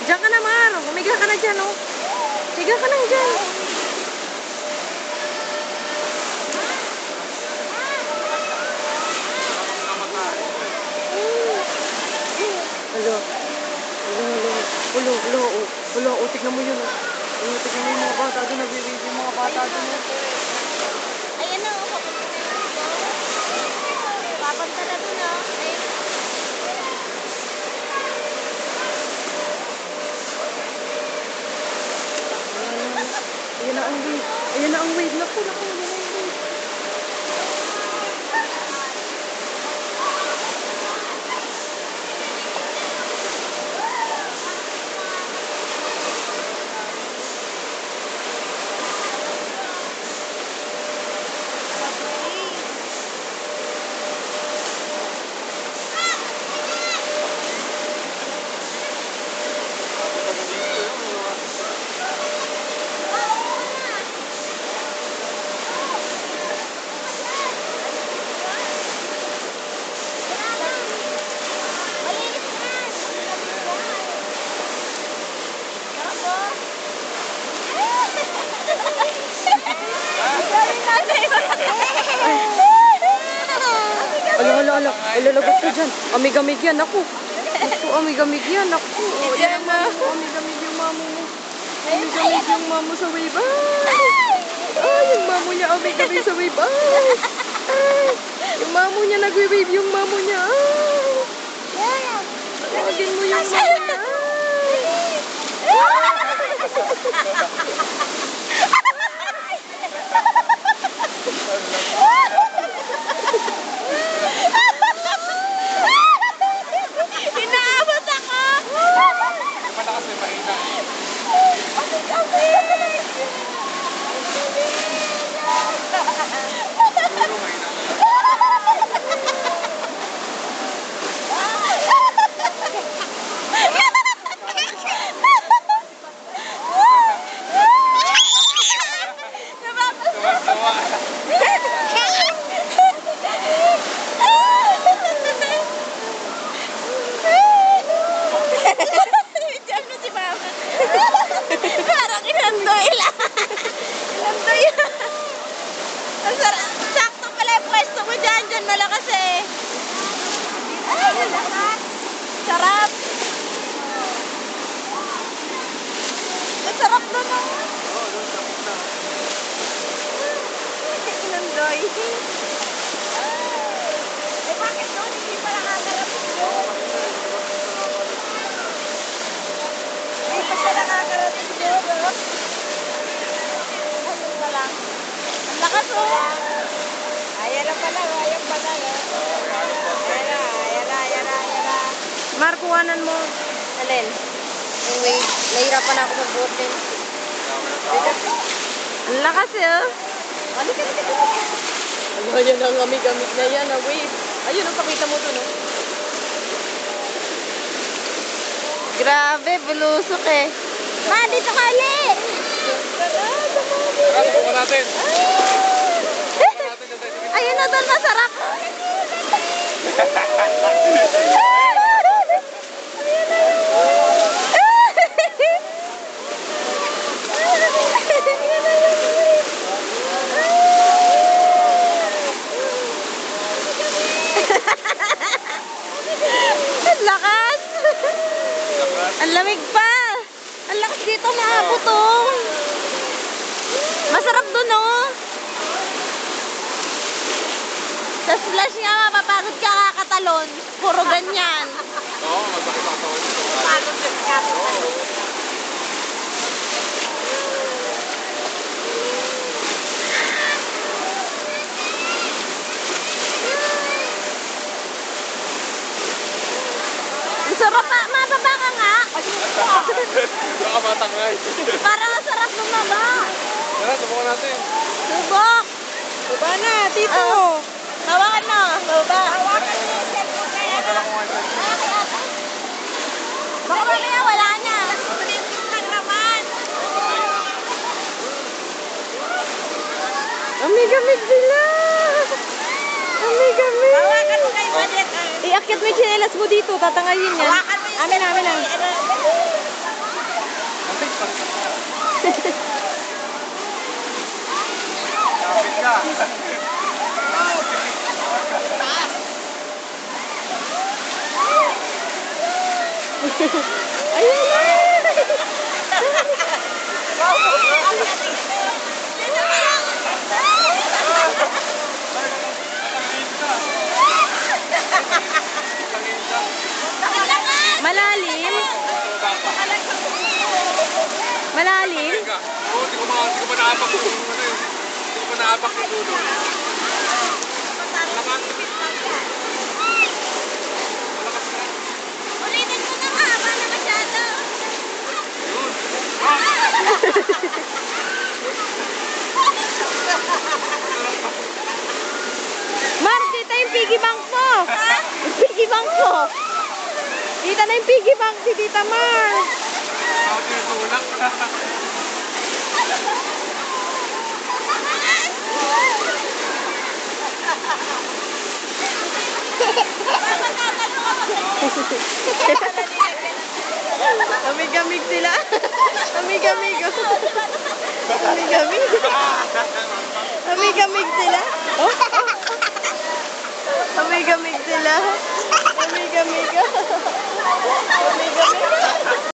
Diyan ka na, Mar. Umiga ka na dyan, oh. Higa ka na dyan. Alo. Alo, tignan mo yun, oh. Tignan mo yung mga bata doon. Nag-baby yung mga bata doon, oh. Ayan na, oh. Papunta na doon, oh. Ayan na ang wave. Ayan na ang wave. Naku, ayan na ang wave. Lalagot ko dyan. Amig-amig yan, ako. Ako, amig-amig yan, ako. Yan na. Amig-amig yung mamo mo. Amig-amig yung mamo sa wave. Ay, yung mamo niya amig-amig sa wave. Ay, yung mamo niya nagwe-wave yung mamo niya. Ay, tawagin mo yung mamo niya. Sakto pala yung pwesto mo dyan. Dyan malakas eh. Ay, malakas. Sarap. Sarap doon oh. Oo, doon sa pita. Inandoy. Eh, bakit doon? Hindi pa nakakarapin doon. Hindi pa siya nakakarapin doon. Ano pa lang? Ang lakas oh. Ayan na pala, ayan pala. Ayan na. Mar, kuhanan mo. Alin? Yung wave. Nahirapan ako mag-board din. Ang lakas eh. Ano ka? Ayan ang amig-amig na yan, na wave. Ayun, ang pakita mo doon, oh. Grabe, bulusok eh. Ma, dito ka ulit! Tara, subukan natin. Ayun na doon, masarap! Ang lakas! Ang lamig pa! Ang lakas dito, maabot oh! Masarap doon oh! Sa splash nga, mapapagod ka kakatalon. Puro ganyan. Oo, magbakit ang tawag dito. Pagod ka kakatalon. Ang sarap pa, mababa ka nga. Baka matangay. Parang ang sarap bumaba. Tara, subukan natin. Subok. Baba na, tito. Hawakan mo. Baba. Dala ko nga ito. Baka mamaya wala na. Amig-amig sila. Amig-amig. Hawakan mo kay Madet. Iakyat mo yung chinelas mo dito, tatangayin yan. Hawakan mo yung Amin na. cellphone. Kapit ka. Malalim? Malalim? Teka. Oo, di ko pa naapak yung ano yun. Di ko pa naapak yung dulo. Lakas. Malakas na. Ulitin mo na nga, na masyado. Yun. Mar, kita yung piggy bank mo! Yung piggy bank mo! Kita na yung piggy bank si Tita Mar! Ako tinutulak. Amig-amig sila! Amig-amig! Amig-amig! Amig-amig sila! Oh, oh. Amig-amig sila! Amig-amig! Amig-amig!